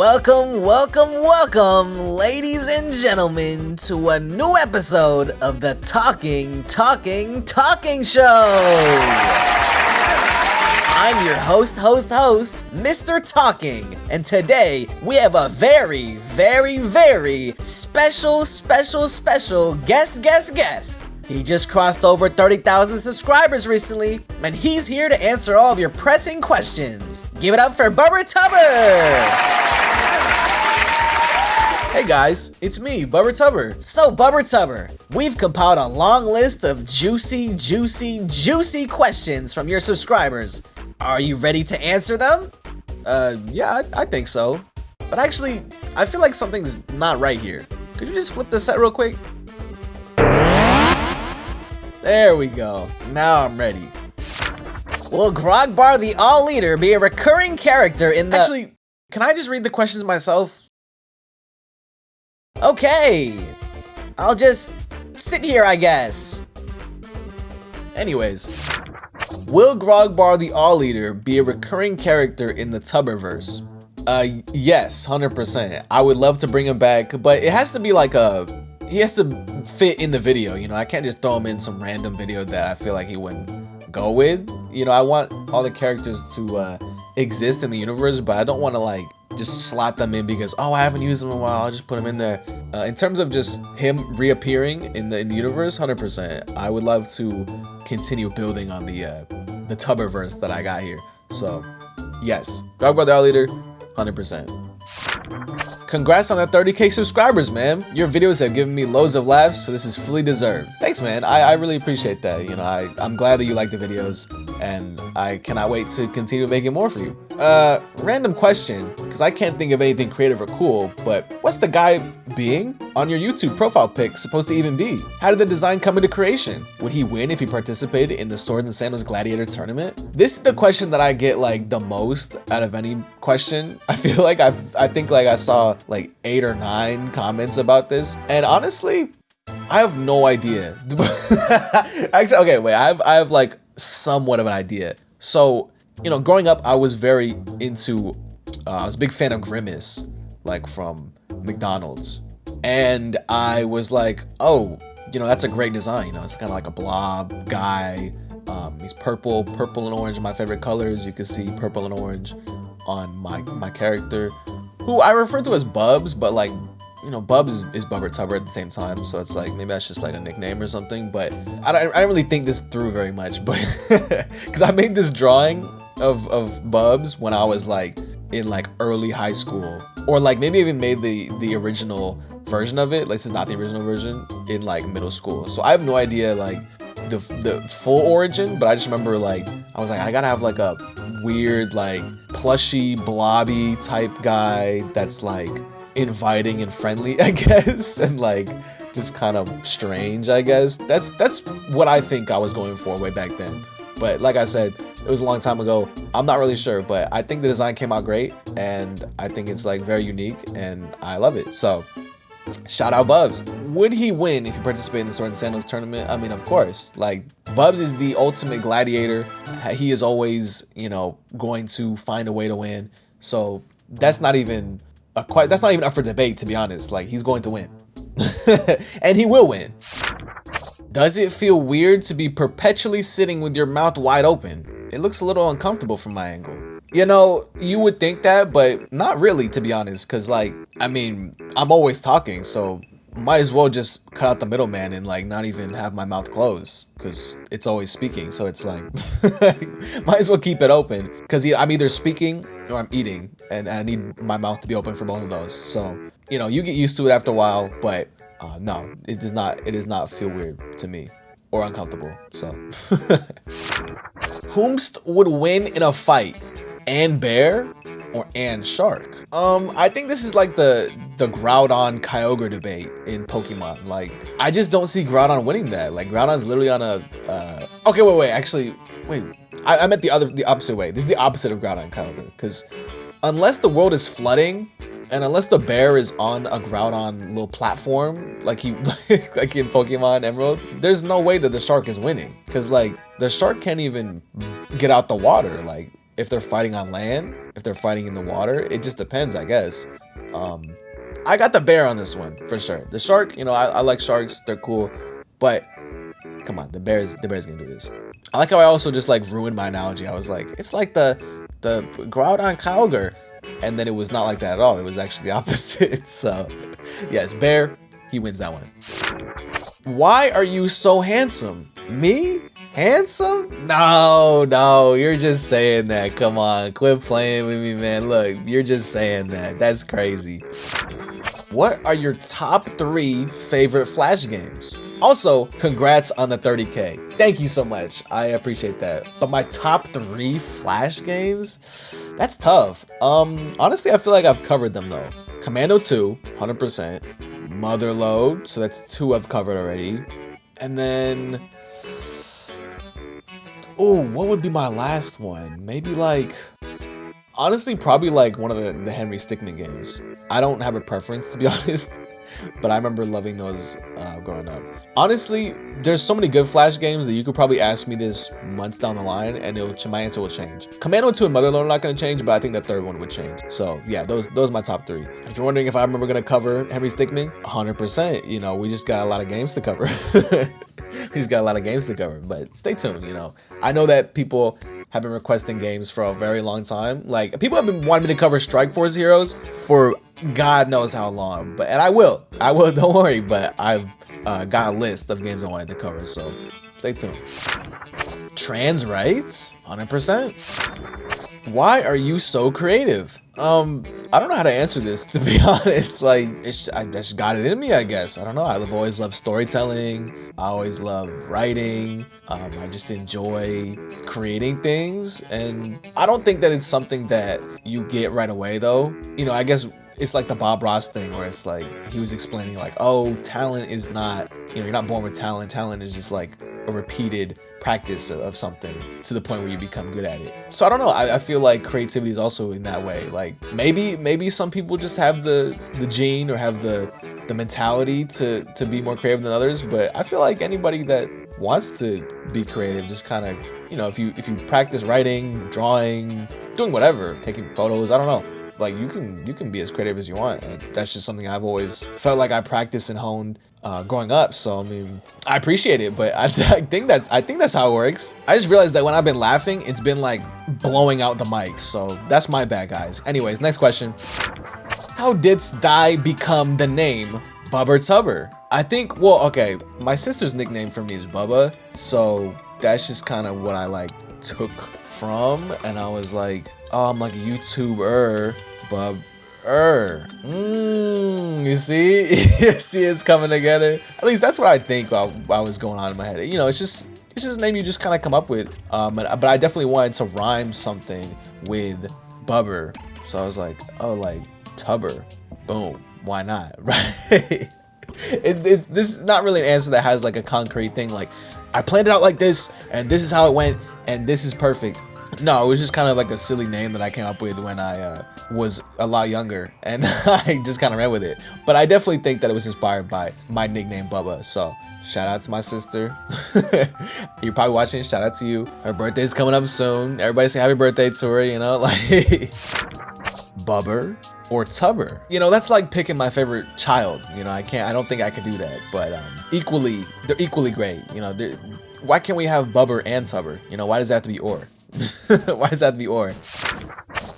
Welcome, ladies and gentlemen, to a new episode of the Talking Show. I'm your host, Mr. Talking, and today we have a very special guest. He just crossed over 30,000 subscribers recently, and he's here to answer all of your pressing questions. Give it up for BubberTubber! Hey guys, it's me, BubberTubber. So BubberTubber, we've compiled a long list of juicy questions from your subscribers. Are you ready to answer them? Yeah, I think so. But actually, I feel like something's not right here. Could you just flip the set real quick? There we go. Now I'm ready. Will Grogbar the All Leader be a recurring character in the— Actually, can I just read the questions myself? Okay. I'll just sit here, I guess. Anyways. Will Grogbar the All Leader be a recurring character in the Tubberverse? Yes, 100%. I would love to bring him back, but it has to be like he has to fit in the video, you know? I can't just throw him in some random video that I feel like he wouldn't go with. You know, I want all the characters to exist in the universe, but I don't want to like just slot them in because, oh, I haven't used them in a while, I'll just put them in there. In terms of just him reappearing in the universe, 100%. I would love to continue building on the Tubberverse that I got here. So, yes, Grogbar the All Leader, 100%. Congrats on the 30k subscribers, man. Your videos have given me loads of laughs, so this is fully deserved. Thanks, man. I really appreciate that. You know, I'm glad that you like the videos, and I cannot wait to continue making more for you. Random question, because I can't think of anything creative or cool, but what's the guy being on your YouTube profile pic supposed to even be? How did the design come into creation? Would he win if he participated in the Swords and Sandals Gladiator tournament? This is the question that I get like the most out of any question. I feel like I think like I saw like 8 or 9 comments about this, and honestly, I have no idea. Actually, okay, wait, I have like somewhat of an idea. So, you know, growing up, I was very into, I was a big fan of Grimace, like from McDonald's. And I was like, oh, you know, that's a great design. You know, it's kind of like a blob guy. He's purple and orange are my favorite colors. You can see purple and orange on my character, who I refer to as Bubs, but like, you know, Bubs is BubberTubber at the same time, so it's like maybe that's just like a nickname or something. But I don't really think this through very much, but because I made this drawing of Bubs when I was like in like early high school, or like maybe even made the original version of it. Like, this is not the original version, in like middle school. So I have no idea like the full origin, but I just remember like I was like, I gotta have like a weird like plushy blobby type guy that's like inviting and friendly, I guess, and like just kind of strange, I guess. That's what I think I was going for way back then. But like I said, it was a long time ago. I'm not really sure, but I think the design came out great, and I think it's like very unique, and I love it. So shout out Bubs. Would he win if he participated in the Swords and Sandals tournament? I mean, of course. Like, Bubs is the ultimate gladiator. He is always, you know, going to find a way to win. So that's not even up for debate, to be honest. Like, he's going to win. And he will win. Does it feel weird to be perpetually sitting with your mouth wide open? It looks a little uncomfortable from my angle. You know, you would think that, but not really, to be honest, because like, I mean, I'm always talking, so might as well just cut out the middleman and like not even have my mouth closed, because it's always speaking. So it's like, might as well keep it open, because I'm either speaking or I'm eating, and I need my mouth to be open for both of those. So, you know, you get used to it after a while, but no, it does not feel weird to me or uncomfortable. So whomst would win in a fight, Ann Bear or Ann Shark? I think this is like the Groudon Kyogre debate in Pokemon. Like, I just don't see Groudon winning that. Like, Groudon's literally on a okay, wait, actually, wait. I meant the opposite way. This is the opposite of Groudon Kyogre, because unless the world is flooding, and unless the bear is on a Groudon little platform, like like in Pokemon Emerald, there's no way that the shark is winning. Because like, the shark can't even get out the water. Like, if they're fighting on land, if they're fighting in the water. It just depends, I guess. I got the bear on this one for sure. The shark, you know, I like sharks. They're cool, but come on, the bear's gonna do this. I like how I also just like ruined my analogy. I was like, it's like the Groudon Kyogre, and then it was not like that at all. It was actually the opposite. So yes, bear, he wins that one. Why are you so handsome? Me? Handsome? No, you're just saying that. Come on, quit playing with me, man. Look, you're just saying that. That's crazy. What are your top 3 favorite Flash games? Also, congrats on the 30K. Thank you so much. I appreciate that. But my top 3 Flash games? That's tough. Honestly, I feel like I've covered them though. Commando 2, 100%. Motherload, so that's 2 I've covered already. And then, oh, what would be my last one? Maybe like, honestly, probably like one of the Henry Stickmin games. I don't have a preference, to be honest, but I remember loving those growing up. Honestly, there's so many good Flash games that you could probably ask me this months down the line and my answer will change. Commando 2 and Motherload are not going to change, but I think the third one would change. So yeah, those are my top 3. If you're wondering if I'm ever going to cover Henry Stickmin, 100%. You know, we just got a lot of games to cover. We just got a lot of games to cover, but stay tuned. You know, I know that people have been requesting games for a very long time. Like, people have been wanting me to cover Strike Force Heroes for God knows how long, and I will, don't worry, but I've got a list of games I wanted to cover, so stay tuned. Trans rights? 100%. Why are you so creative? I don't know how to answer this, to be honest. Like, I just got it in me, I guess. I don't know. I've always loved storytelling. I always love writing. I just enjoy creating things, and I don't think that it's something that you get right away, though. You know, I guess it's like the Bob Ross thing, where it's like he was explaining like, oh, talent is not, you know, you're not born with talent. Talent is just like a repeated practice of something to the point where you become good at it. So I don't know. I feel like creativity is also in that way. Like maybe some people just have the gene or have the mentality to be more creative than others. But I feel like anybody that wants to be creative just kind of, you know, if you practice writing, drawing, doing whatever, taking photos, I don't know. Like you can be as creative as you want, and that's just something I've always felt like I practiced and honed growing up. So I mean, I appreciate it, but I think that's how it works. I just realized that when I've been laughing, it's been like blowing out the mic, so that's my bad, guys. Anyways, next question. How didst thou become the name BubberTubber? I think, well, okay, my sister's nickname for me is Bubba, so that's just kind of what I like took from, and I was like, oh, I'm like a YouTuber, you see? You see it's coming together? At least that's what I think while I was going on in my head. You know, it's just a name you just kind of come up with. But I definitely wanted to rhyme something with Bubber. So I was like, oh, like Tubber. Boom. Why not? Right? This is not really an answer that has like a concrete thing. Like, I planned it out like this, and this is how it went, and this is perfect. No, it was just kind of like a silly name that I came up with when I was a lot younger, and I just kind of ran with it. But I definitely think that it was inspired by my nickname Bubba. So shout out to my sister. You're probably watching. Shout out to you. Her birthday's coming up soon. Everybody say happy birthday to her, you know, like Bubber or Tubber. You know, that's like picking my favorite child. You know, I don't think I could do that, but they're equally great. You know, why can't we have Bubber and Tubber? You know, why does that have to be or? Why does that have to be or?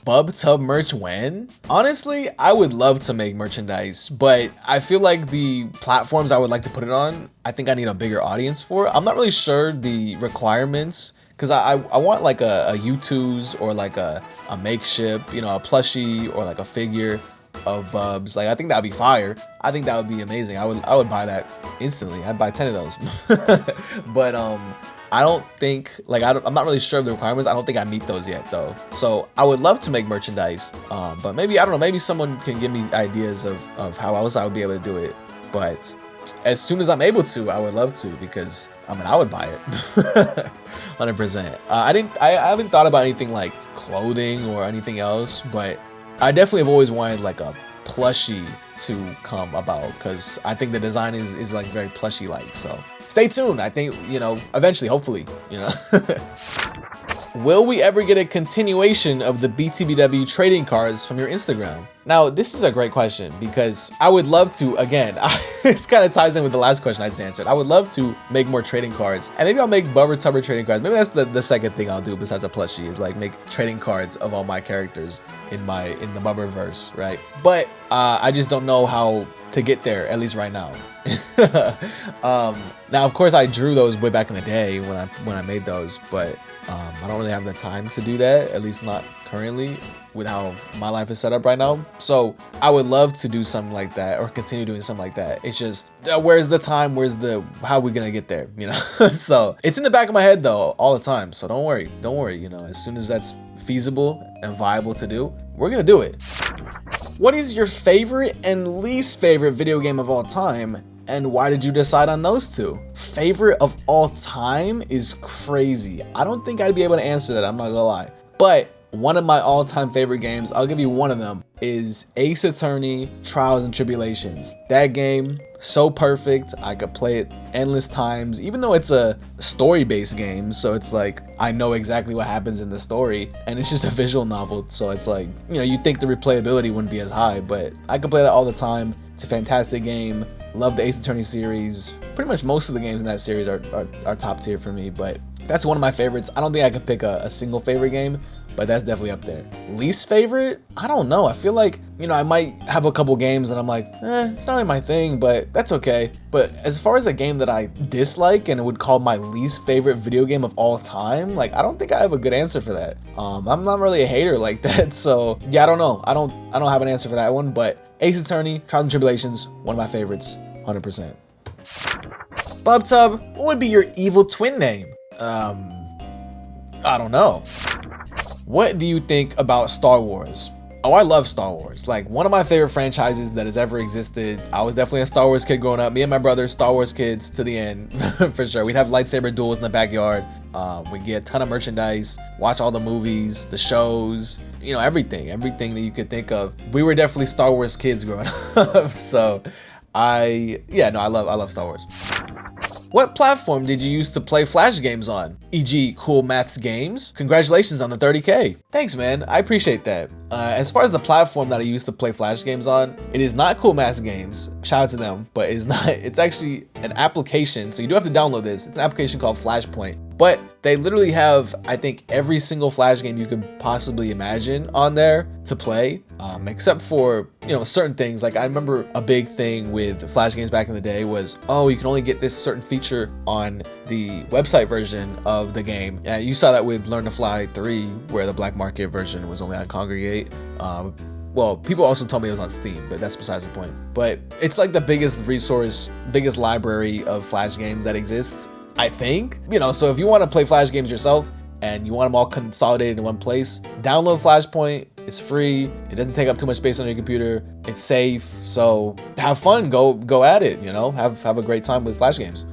BubTub merch when? Honestly, I would love to make merchandise, but I feel like the platforms I would like to put it on, I think I need a bigger audience for. I'm not really sure the requirements, because I want like a U2s or like a makeshift, you know, a plushie or like a figure of Bubs. Like, I think that'd be fire. I think that would be amazing. I would buy that instantly. I'd buy 10 of those. But I don't think, like, I'm not really sure of the requirements. I don't think I meet those yet, though. So I would love to make merchandise, but maybe, I don't know, maybe someone can give me ideas of how else I would be able to do it. But as soon as I'm able to, I would love to, because, I mean, I would buy it. 100%. I haven't thought about anything like clothing or anything else, but I definitely have always wanted like a plushie to come about, because I think the design is like very plushie like. So stay tuned. I think, you know, eventually, hopefully, you know. Will we ever get a continuation of the BTBW trading cards from your Instagram? Now, this is a great question because I would love to, again, this kind of ties in with the last question I just answered. I would love to make more trading cards, and maybe I'll make BubberTubber trading cards. Maybe that's the second thing I'll do besides a plushie, is like make trading cards of all my characters in the Bubberverse, right? But I just don't know how to get there, at least right now. Now, of course, I drew those way back in the day when I made those, but I don't really have the time to do that, at least not currently with how my life is set up right now. So I would love to do something like that or continue doing something like that. It's just, where's the time? How are we gonna get there? You know? So it's in the back of my head though, all the time. So don't worry, you know, as soon as that's feasible and viable to do, we're gonna do it. What is your favorite and least favorite video game of all time? And why did you decide on those two? Favorite of all time is crazy. I don't think I'd be able to answer that, I'm not gonna lie. But one of my all-time favorite games, I'll give you one of them, is Ace Attorney Trials and Tribulations. That game, so perfect. I could play it endless times, even though it's a story-based game. So it's like, I know exactly what happens in the story, and it's just a visual novel. So it's like, you know, you'd think the replayability wouldn't be as high, but I could play that all the time. It's a fantastic game. Love the Ace Attorney series. Pretty much most of the games in that series are top tier for me, but that's one of my favorites. I don't think I could pick a single favorite game, but that's definitely up there. Least favorite? I don't know. I feel like, you know, I might have a couple games and I'm like, it's not really my thing, but that's okay. But as far as a game that I dislike and would call my least favorite video game of all time, like, I don't think I have a good answer for that. I'm not really a hater like that, so yeah, I don't know. I don't have an answer for that one, but Ace Attorney, Trials and Tribulations, one of my favorites, 100%. BubTub, what would be your evil twin name? I don't know. What do you think about Star Wars? Oh, I love Star Wars. Like, one of my favorite franchises that has ever existed. I was definitely a Star Wars kid growing up. Me and my brother, Star Wars kids to the end, for sure. We'd have lightsaber duels in the backyard. We'd get a ton of merchandise, watch all the movies, the shows, you know, everything that you could think of. We were definitely Star Wars kids growing up. So I love Star Wars. What platform did you use to play Flash games on? E.g. Cool Maths Games? Congratulations on the 30K. Thanks, man. I appreciate that. As far as the platform that I used to play Flash games on, it is not Cool Maths Games. Shout out to them, but it's actually an application. So you do have to download this. It's an application called Flashpoint. But they literally have, I think, every single Flash game you could possibly imagine on there to play, except for, you know, certain things. Like, I remember a big thing with Flash games back in the day was, oh, you can only get this certain feature on the website version of the game. You saw that with Learn to Fly 3, where the black market version was only on Congregate. Well, people also told me it was on Steam, but that's besides the point. But it's like the biggest resource, biggest library of Flash games that exists, I think. You know, so if you want to play Flash games yourself and you want them all consolidated in one place, download Flashpoint. It's free. It doesn't take up too much space on your computer. It's safe. So have fun. Go at it. You know, have a great time with Flash games.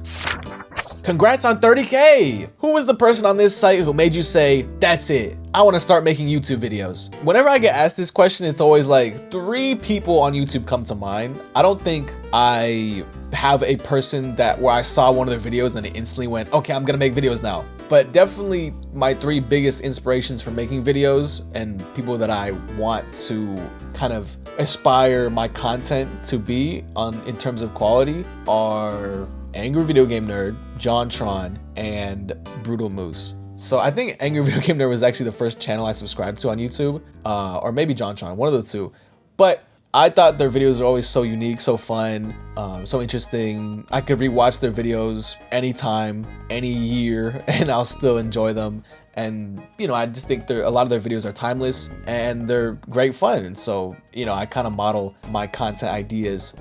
Congrats on 30K! Who was the person on this site who made you say, that's it, I want to start making YouTube videos? Whenever I get asked this question, it's always like 3 people on YouTube come to mind. I don't think I have a person where I saw one of their videos and it instantly went, okay, I'm gonna make videos now. But definitely my 3 biggest inspirations for making videos and people that I want to kind of aspire my content to be in terms of quality are Angry Video Game Nerd, JonTron, and Brutal Moose. So I think Angry Video Game Nerd was actually the first channel I subscribed to on YouTube, or maybe JonTron, one of the two. But I thought their videos were always so unique, so fun, so interesting. I could rewatch their videos anytime, any year, and I'll still enjoy them. And, you know, I just think a lot of their videos are timeless and they're great fun. And so, you know, I kind of model my content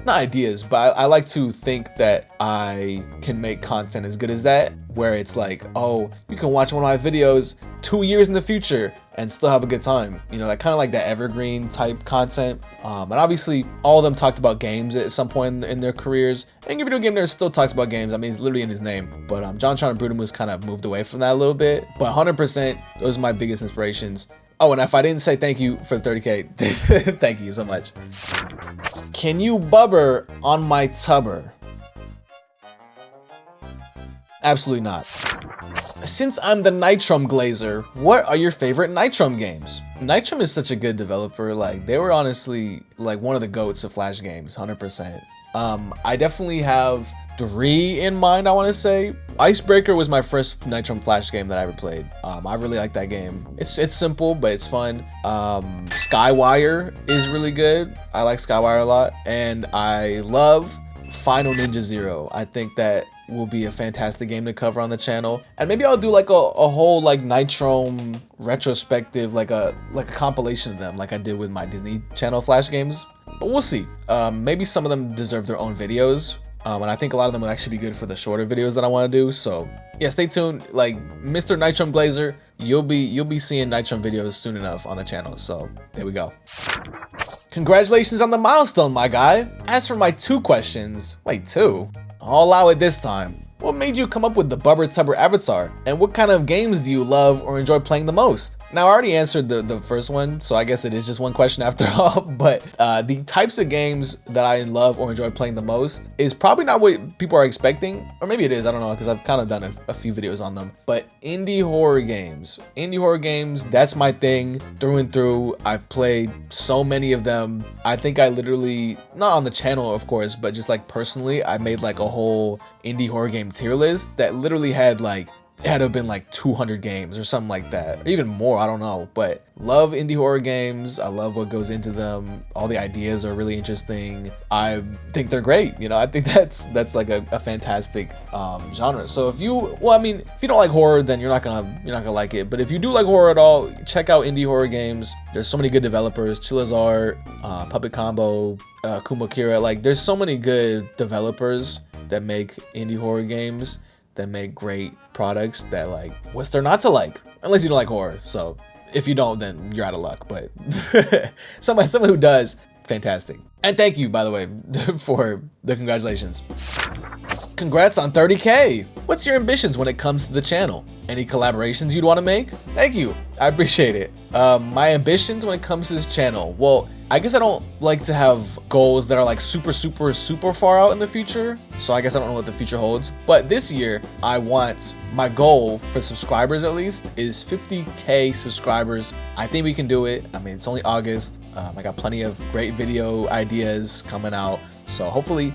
not ideas, but I like to think that I can make content as good as that, where it's like, oh, you can watch one of my videos 2 years in the future and still have a good time. You know, that kind of like that evergreen type content. And obviously all of them talked about games at some point in their careers. Angry Video Game Nerd still talks about games. I mean, it's literally in his name. But JonTron and Brutal Moose kind of moved away from that a little bit. But 100%, those are my biggest inspirations. Oh, and if I didn't say thank you for the 30K, thank you so much. Can you bubber on my tubber? Absolutely not. Since I'm the Nitrom Glazer, what are your favorite Nitrom games? Nitrom is such a good developer. Like, they were honestly like one of the GOATs of Flash games, 100%. I definitely have 3 in mind, I want to say. Icebreaker was my first Nitrom Flash game that I ever played. I really like that game. It's simple, but it's fun. Skywire is really good. I like Skywire a lot. And I love Final Ninja Zero. I think that will be a fantastic game to cover on the channel. And maybe I'll do like a whole like Nitrom retrospective, like a compilation of them, like I did with my Disney Channel Flash games. But we'll see. Maybe some of them deserve their own videos. And I think a lot of them will actually be good for the shorter videos that I want to do. So yeah, stay tuned. Like Mr. Nitrom Glazer, you'll be seeing Nitrom videos soon enough on the channel. So there we go. Congratulations on the milestone, my guy. As for my 2 questions, wait, 2? I'll allow it this time. What made you come up with the BubberTubber avatar? And what kind of games do you love or enjoy playing the most? Now, I already answered the first one, so I guess it is just one question after all, but the types of games that I love or enjoy playing the most is probably not what people are expecting, or maybe it is, I don't know, because I've kind of done a few videos on them, but indie horror games. Indie horror games, that's my thing through and through. I've played so many of them. I think I literally, not on the channel, of course, but just like personally, I made like a whole indie horror game tier list that literally had like, it had to have been like 200 games or something like that, or even more, I don't know. But love indie horror games. I love what goes into them. All the ideas are really interesting. I think they're great. You know, I think that's like a fantastic genre. So if you, well, I mean, if you don't like horror, then you're not gonna like it. But if you do like horror at all, check out indie horror games. There's so many good developers. Chilla's Art, Puppet Combo, Kumo Kira. Like, there's so many good developers that make indie horror games, that make great products that, like, what's there not to like? Unless you don't like horror. So if you don't, then you're out of luck. But someone who does, fantastic. And thank you, by the way, for the congratulations. Congrats on 30K. What's your ambitions when it comes to the channel? Any collaborations you'd want to make? Thank you. I appreciate it. My ambitions when it comes to this channel. Well, I guess I don't like to have goals that are like super far out in the future. So I guess I don't know what the future holds. But this year, I want, my goal for subscribers at least is 50K subscribers. I think we can do it. I mean, it's only August. I got plenty of great video ideas coming out. So hopefully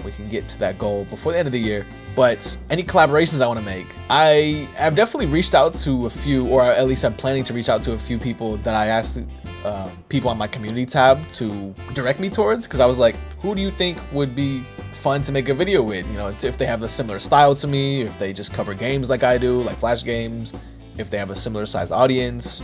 we can get to that goal before the end of the year. But any collaborations I want to make, I have definitely reached out to a few, or at least I'm planning to reach out to a few people that I asked people on my community tab to direct me towards, because I was like, who do you think would be fun to make a video with? You know, if they have a similar style to me, if they just cover games like I do, like Flash games, if they have a similar size audience.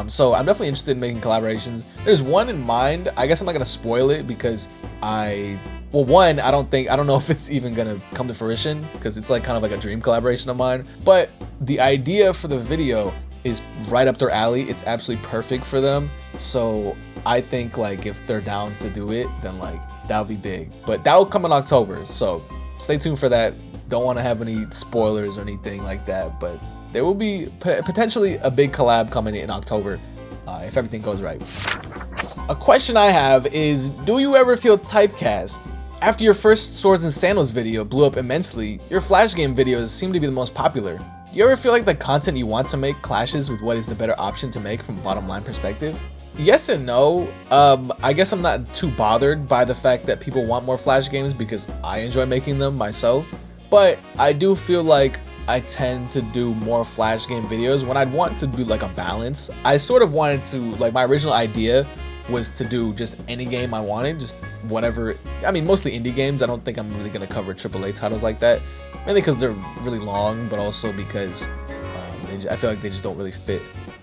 So I'm definitely interested in making collaborations. There's one in mind. I guess I'm not gonna spoil it because well, one, I don't know if it's even gonna come to fruition because it's like kind of like a dream collaboration of mine. But the idea for the video is right up their alley. It's absolutely perfect for them. So I think like if they're down to do it, then like that'll be big. But that will come in October. So stay tuned for that. Don't want to have any spoilers or anything like that, but there will be potentially a big collab coming in October if everything goes right. A question I have is, do you ever feel typecast? After your first Swords and Sandals video blew up immensely, your Flash game videos seem to be the most popular. Do you ever feel like the content you want to make clashes with what is the better option to make from a bottom line perspective? Yes and no. I guess I'm not too bothered by the fact that people want more Flash games because I enjoy making them myself. But I do feel like I tend to do more Flash game videos when I'd want to do like a balance. I sort of wanted to, like, my original idea was to do just any game I wanted, just whatever. I mean, mostly indie games. I don't think I'm really gonna cover AAA titles like that, mainly because they're really long, but also because I feel like they just don't really fit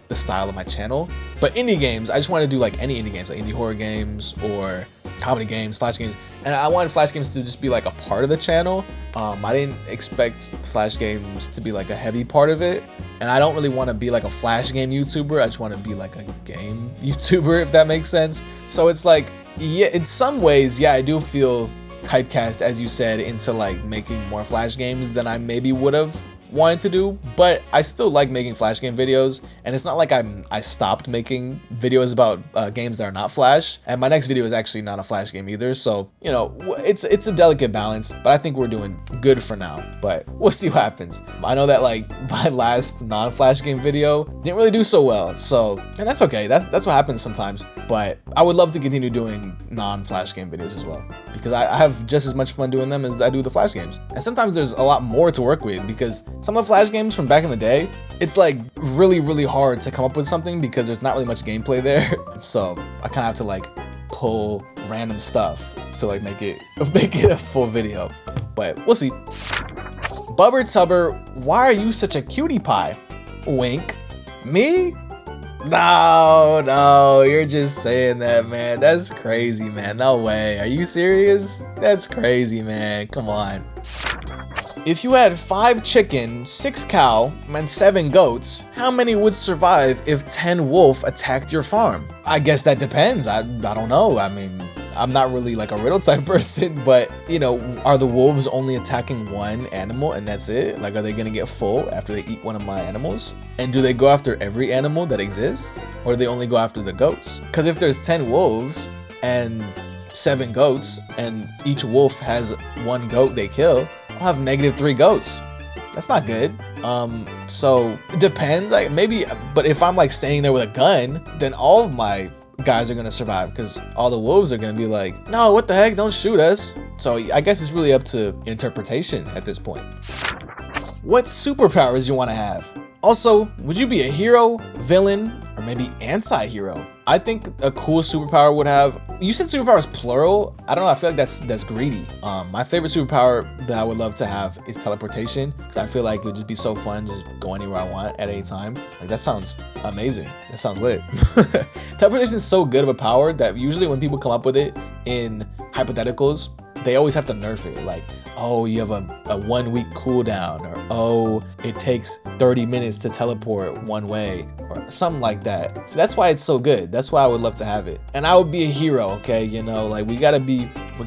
the style of my channel. But indie games, I just want to do like any indie games, like indie horror games or comedy games, Flash games, and I wanted Flash games to just be like a part of the channel. I didn't expect Flash games to be like a heavy part of it, and I don't really want to be like a Flash game YouTuber. I just want to be like a game YouTuber, if that makes sense. So it's like, yeah, in some ways, yeah, I do feel typecast, as you said, into like making more Flash games than I maybe would have wanted to do, but I still like making Flash game videos, and it's not like I stopped making videos about games that are not Flash, and my next video is actually not a Flash game either, so, you know, it's a delicate balance, but I think we're doing good for now, but we'll see what happens. I know that, like, my last non-Flash game video didn't really do so well, so, and that's okay, that's what happens sometimes, but I would love to continue doing non-Flash game videos as well, because I have just as much fun doing them as I do the Flash games. And sometimes there's a lot more to work with, because some of the Flash games from back in the day, it's like really hard to come up with something because there's not really much gameplay there. So I kind of have to like pull random stuff to like make it a full video, but we'll see. BubberTubber, why are you such a cutie pie? Wink. Me? No, you're just saying that, man. That's crazy, man. No way. Are you serious? That's crazy, man. Come on. If you had 5 chicken, 6 cow, and 7 goats, how many would survive if 10 wolf attacked your farm? I guess that depends. I don't know. I mean, I'm not really like a riddle type person, but you know, are the wolves only attacking one animal and that's it? Like, are they gonna get full after they eat one of my animals? And do they go after every animal that exists? Or do they only go after the goats? Because if there's 10 wolves and 7 goats and each wolf has 1 goat they kill, I'll have -3 goats. That's not good. So it depends, like maybe, but if I'm like standing there with a gun, then all of my guys are gonna survive because all the wolves are gonna be like, no, what the heck, don't shoot us. So I guess it's really up to interpretation at this point. What superpowers you want to have? Also, would you be a hero, villain, or maybe anti-hero? I think a cool superpower would have, you said superpowers plural. I don't know, I feel like that's greedy. My favorite superpower that I would love to have is teleportation, because I feel like it would just be so fun, just go anywhere I want at any time. Like, that sounds amazing. That sounds lit. Teleportation is so good of a power that usually when people come up with it in hypotheticals, they always have to nerf it. Like, oh, you have a 1 week cooldown, or oh, it takes 30 minutes to teleport one way, or something like that. So that's why it's so good. That's why I would love to have it. And I would be a hero, okay? You know, like we gotta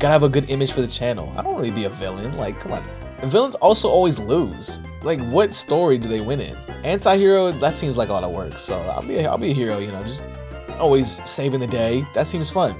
have a good image for the channel. I don't really be a villain. Like, come on. Villains also always lose. Like, what story do they win in? Anti-hero, that seems like a lot of work. So I'll be a hero, you know, just always saving the day. That seems fun.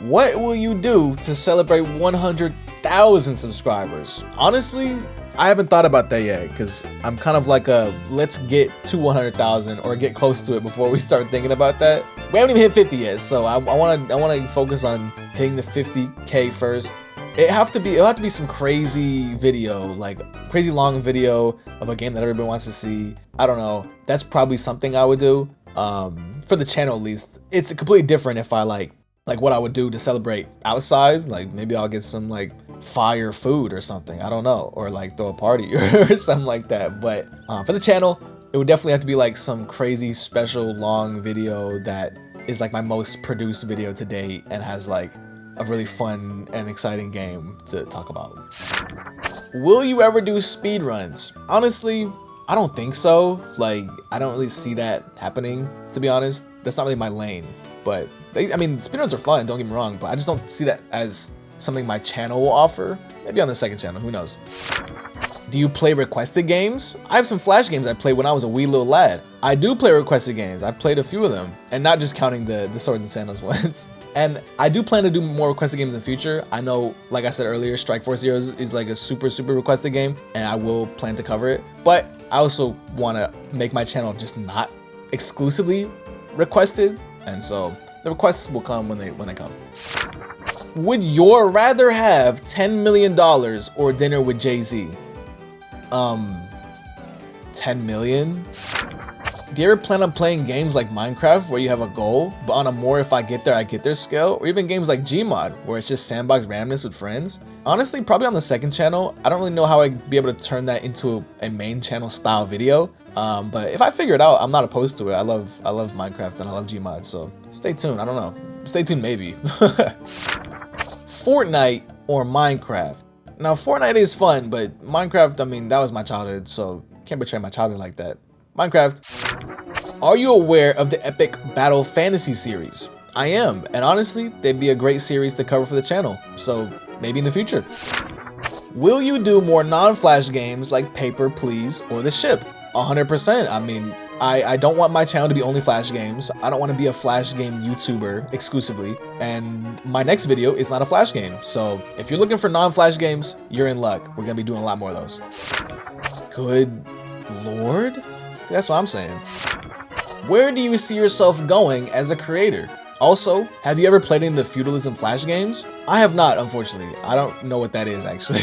What will you do to celebrate 100,000 subscribers? Honestly, I haven't thought about that yet, because I'm kind of like let's get to 100,000 or get close to it before we start thinking about that. We haven't even hit 50 yet, so I want to focus on hitting the 50K first. It'll have to be some crazy video, like crazy long video of a game that everybody wants to see. I don't know. That's probably something I would do. For the channel at least. It's completely different if I like what I would do to celebrate outside. Like, maybe I'll get some like fire food or something, I don't know, or like throw a party or something like that. But for the channel, it would definitely have to be like some crazy special long video that is like my most produced video to date and has like a really fun and exciting game to talk about. Will you ever do speed runs? Honestly, I don't think so. Like, I don't really see that happening, to be honest. That's not really my lane. But I mean, speedruns are fun, don't get me wrong, but I just don't see that as something my channel will offer. Maybe on the second channel, who knows. Do you play requested games? I have some Flash games I played when I was a wee little lad. I do play requested games. I've played a few of them, and not just counting the Swords and Sandals ones. And I do plan to do more requested games in the future. I know, like I said earlier, Strike Force Heroes is like a super requested game, and I will plan to cover it. But I also want to make my channel just not exclusively requested, and so the requests will come when they come. Would you rather have $10 million or dinner with Jay-Z? 10 million? Do you ever plan on playing games like Minecraft where you have a goal, but on a more if I get there, I get there scale? Or even games like Gmod where it's just sandbox randomness with friends? Honestly, probably on the second channel. I don't really know how I'd be able to turn that into a main channel style video. But if I figure it out, I'm not opposed to it. I love Minecraft and I love Gmod, so stay tuned. I don't know. Stay tuned, maybe. Fortnite or Minecraft? Now, Fortnite is fun, but Minecraft, I mean, that was my childhood, so can't betray my childhood like that. Minecraft. Are you aware of the epic Battle Fantasy series? I am, and honestly, they'd be a great series to cover for the channel, so maybe in the future. Will you do more non-Flash games like Paper, Please, or The Ship? 100%. I mean, I don't want my channel to be only Flash games. I don't want to be a Flash game YouTuber exclusively. And my next video is not a Flash game. So if you're looking for non-Flash games, you're in luck. We're going to be doing a lot more of those. Good Lord? That's what I'm saying. Where do you see yourself going as a creator? Also, have you ever played in the Feudalism Flash games? I have not, unfortunately. I don't know what that is, actually.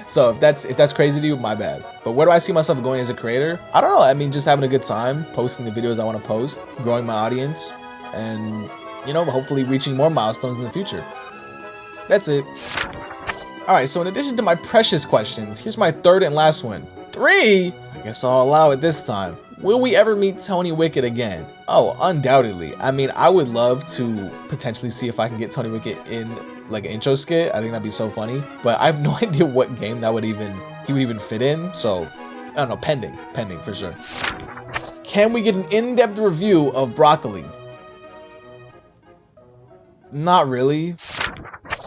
So if that's crazy to you, my bad. But where do I see myself going as a creator? I don't know. I mean, just having a good time, posting the videos I want to post, growing my audience, and, you know, hopefully reaching more milestones in the future. That's it. All right, so in addition to my precious questions, here's my third and last one. 3? I guess I'll allow it this time. Will we ever meet Tony Wicked again? Oh, undoubtedly. I mean, I would love to potentially see if I can get Tony Wicked in like an intro skit. I think that'd be so funny. But I have no idea what game that he would even fit in. So, I don't know, pending for sure. Can we get an in-depth review of Broccoli? Not really.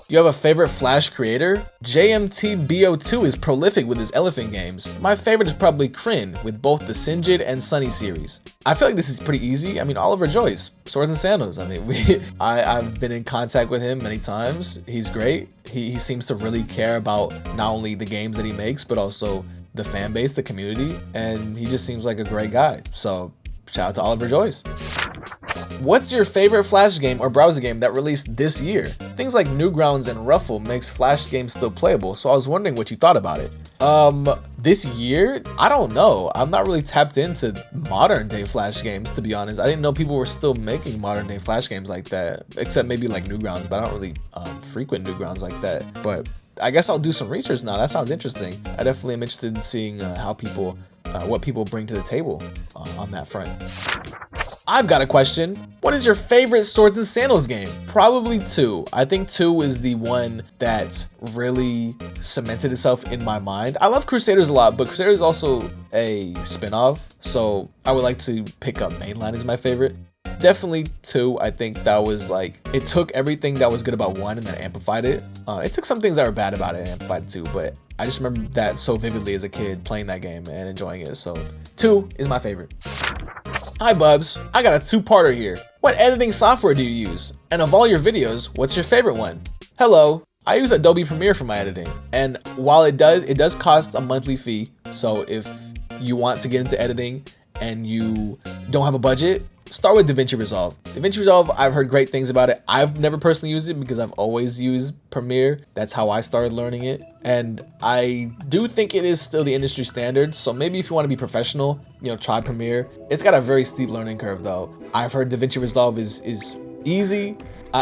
Do you have a favorite Flash creator? JMTBO2 is prolific with his elephant games. My favorite is probably Kryn, with both the Sinjid and Sunny series. I feel like this is pretty easy. I mean, Oliver Joyce, Swords and Sandals. I mean, I've been in contact with him many times. He's great. He seems to really care about not only the games that he makes, but also the fan base, the community, and he just seems like a great guy. So, shout out to Oliver Joyce. What's your favorite Flash game or browser game that released this year? Things like Newgrounds and Ruffle makes Flash games still playable, so I was wondering what you thought about it. This year? I don't know. I'm not really tapped into modern day Flash games, to be honest. I didn't know people were still making modern day Flash games like that, except maybe like Newgrounds, but I don't really frequent Newgrounds like that. But I guess I'll do some research now. That sounds interesting. I definitely am interested in seeing what people bring to the table on that front. I've got a question. What is your favorite Swords and Sandals game? Probably 2. I think 2 is the one that really cemented itself in my mind. I love Crusaders a lot, but Crusaders is also a spin-off, so I would like to pick up Mainline as my favorite. Definitely 2. I think that was like, it took everything that was good about 1 and then amplified it. It took some things that were bad about it and amplified it too, but I just remember that so vividly as a kid playing that game and enjoying it, so 2 is my favorite. Hi Bubs, I got a 2-parter here. What editing software do you use? And of all your videos, what's your favorite one? Hello, I use Adobe Premiere for my editing, and while it does cost a monthly fee, so if you want to get into editing and you don't have a budget, start with DaVinci Resolve. DaVinci Resolve, I've heard great things about it. I've never personally used it because I've always used Premiere. That's how I started learning it. And I do think it is still the industry standard. So maybe if you want to be professional, you know, try Premiere. It's got a very steep learning curve though. I've heard DaVinci Resolve is easy.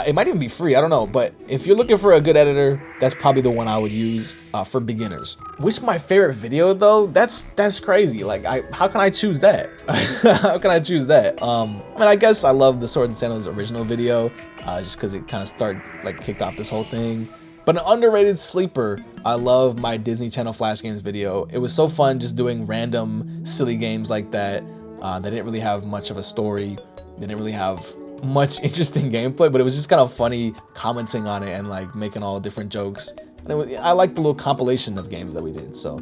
It might even be free, I don't know. But if you're looking for a good editor, that's probably the one I would use for beginners. Which my favorite video though? That's crazy. Like, how can I choose that? How can I choose that? I mean, I guess I love the Swords and Sandals original video, just because it kind of kicked off this whole thing. But an underrated sleeper, I love my Disney Channel Flash Games video. It was so fun just doing random silly games like that. They didn't really have much of a story. They didn't really have much interesting gameplay, but it was just kind of funny commenting on it and like making all different jokes. And I like the little compilation of games that we did, so.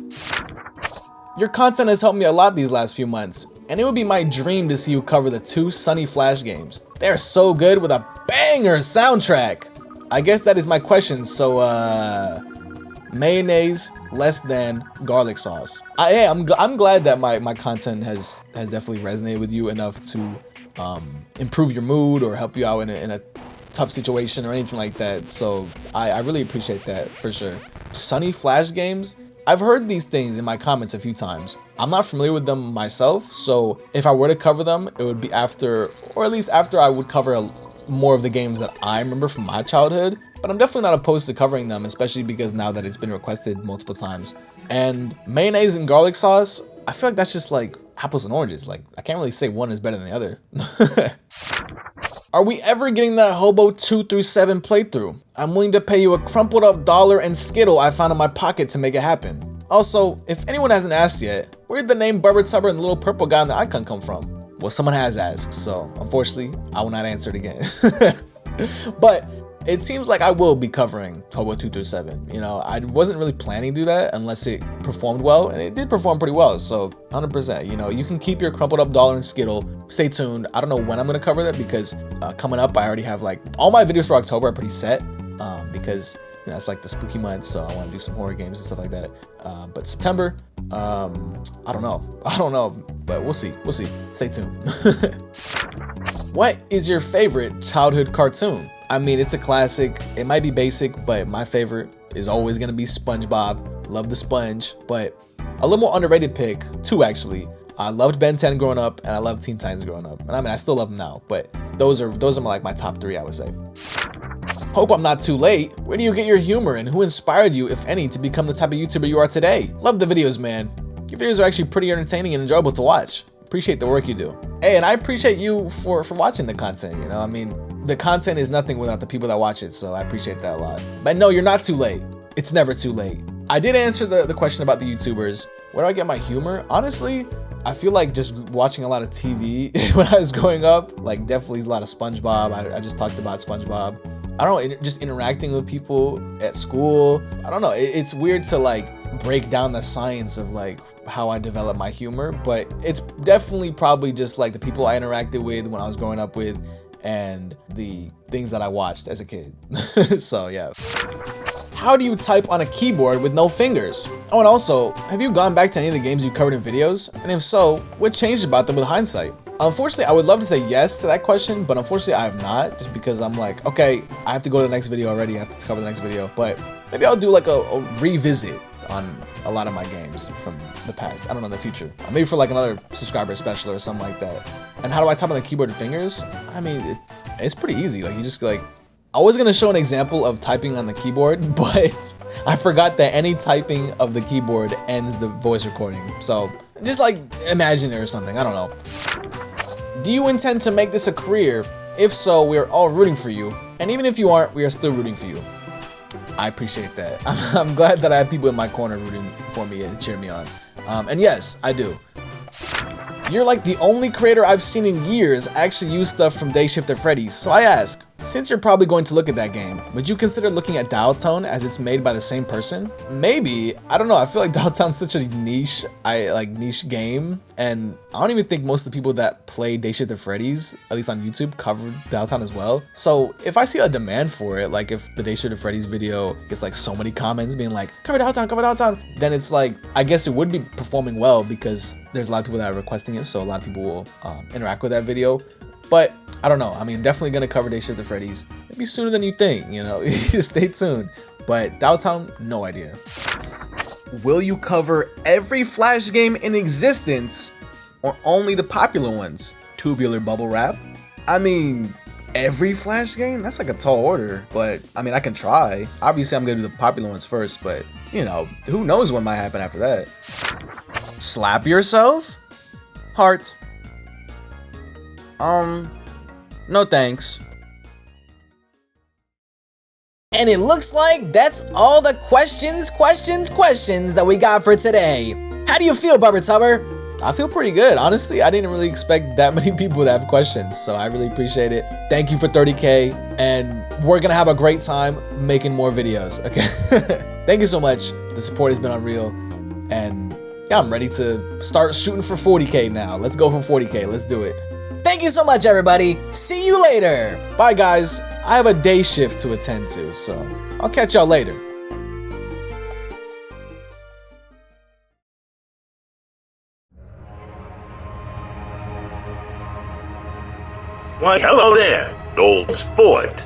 Your content has helped me a lot these last few months, and it would be my dream to see you cover the 2 Sunny Flash games. They're so good with a banger soundtrack. I guess that is my question, so mayonnaise less than garlic sauce. I'm glad that my content has definitely resonated with you enough to improve your mood or help you out in a tough situation or anything like that. So I really appreciate that for sure. Sunny Flash games, I've heard these things in my comments a few times. I'm not familiar with them myself, so if I were to cover them, it would be after, or at least after I would cover more of the games that I remember from my childhood. But I'm definitely not opposed to covering them, especially because now that it's been requested multiple times. And mayonnaise and garlic sauce, I feel like that's just like apples and oranges. Like, I can't really say one is better than the other. Are we ever getting that Hobo 2 through 7 playthrough? I'm willing to pay you a crumpled up dollar and Skittle I found in my pocket to make it happen. Also, if anyone hasn't asked yet, where did the name BubberTubber and the little purple guy on the icon come from? Well, someone has asked, so unfortunately, I will not answer it again. But it seems like I will be covering Hobo 237. You know, I wasn't really planning to do that unless it performed well, and it did perform pretty well. So 100%, you know, you can keep your crumpled up dollar and Skittle. Stay tuned. I don't know when I'm gonna cover that because coming up, I already have like all my videos for October are pretty set because you know, it's like the spooky month, so I want to do some horror games and stuff like that. But September, I don't know, but we'll see. Stay tuned. What is your favorite childhood cartoon? I mean, it's a classic. It might be basic, but my favorite is always gonna be SpongeBob. Love the sponge, but a little more underrated pick, two actually. I loved Ben 10 growing up, and I loved Teen Titans growing up. And I mean, I still love them now, but those are like my top three, I would say. Hope I'm not too late. Where do you get your humor, and who inspired you, if any, to become the type of YouTuber you are today? Love the videos, man. Your videos are actually pretty entertaining and enjoyable to watch. Appreciate the work you do. Hey, and I appreciate you for watching the content, you know? I mean, the content is nothing without the people that watch it, so I appreciate that a lot. But no, you're not too late. It's never too late. I did answer the question about the YouTubers. Where do I get my humor? Honestly, I feel like just watching a lot of TV when I was growing up, like definitely a lot of SpongeBob. I just talked about SpongeBob. I don't know, just interacting with people at school. I don't know, it's weird to like break down the science of like how I develop my humor, but it's definitely probably just like the people I interacted with when I was growing up with and the things that I watched as a kid. So yeah. How do you type on a keyboard with no fingers? Oh, and also, have you gone back to any of the games you covered in videos? And if so, what changed about them with hindsight? Unfortunately, I would love to say yes to that question, but unfortunately I have not, just because I'm like, okay, I have to go to the next video already, I have to cover the next video, but maybe I'll do like a revisit on a lot of my games from the past. I don't know, in the future. Maybe for like another subscriber special or something like that. And how do I type on the keyboard with fingers? I mean, it's pretty easy. Like you just like, I was gonna show an example of typing on the keyboard, but I forgot that any typing of the keyboard ends the voice recording. So just like imagine it or something, I don't know. Do you intend to make this a career? If so, we are all rooting for you. And even if you aren't, we are still rooting for you. I appreciate that. I'm glad that I have people in my corner rooting for me and cheering me on. And yes, I do. You're like the only creator I've seen in years actually use stuff from Day Shift at Freddy's. So I ask, since you're probably going to look at that game, would you consider looking at Dial Tone as it's made by the same person? Maybe. I don't know. I feel like Dial Tone's such a niche game, and I don't even think most of the people that play Day Shift at Freddy's, at least on YouTube, covered Dial Tone as well. So if I see a demand for it, like if the Day Shift at Freddy's video gets like so many comments being like, cover Dial Tone, then it's like, I guess it would be performing well because there's a lot of people that are requesting it, so a lot of people will interact with that video. But I don't know. I mean, definitely gonna cover Day Shift at Freddy's. Maybe sooner than you think, you know. Stay tuned. But Downtown, no idea. Will you cover every Flash game in existence or only the popular ones? Tubular Bubble Wrap? I mean, every Flash game? That's like a tall order. But I mean, I can try. Obviously, I'm gonna do the popular ones first, but you know, who knows what might happen after that. Slap yourself? Heart. No thanks. And it looks like that's all the questions that we got for today. How do you feel, BubberTubber? I feel pretty good, honestly. I didn't really expect that many people to have questions, so I really appreciate it. Thank you for 30K, and we're gonna have a great time making more videos, okay? Thank you so much. The support has been unreal, and yeah, I'm ready to start shooting for 40K now. Let's go for 40K, let's do it. Thank you so much, everybody. See you later. Bye, guys. I have a day shift to attend to, so I'll catch y'all later. Why, hello there, old sport.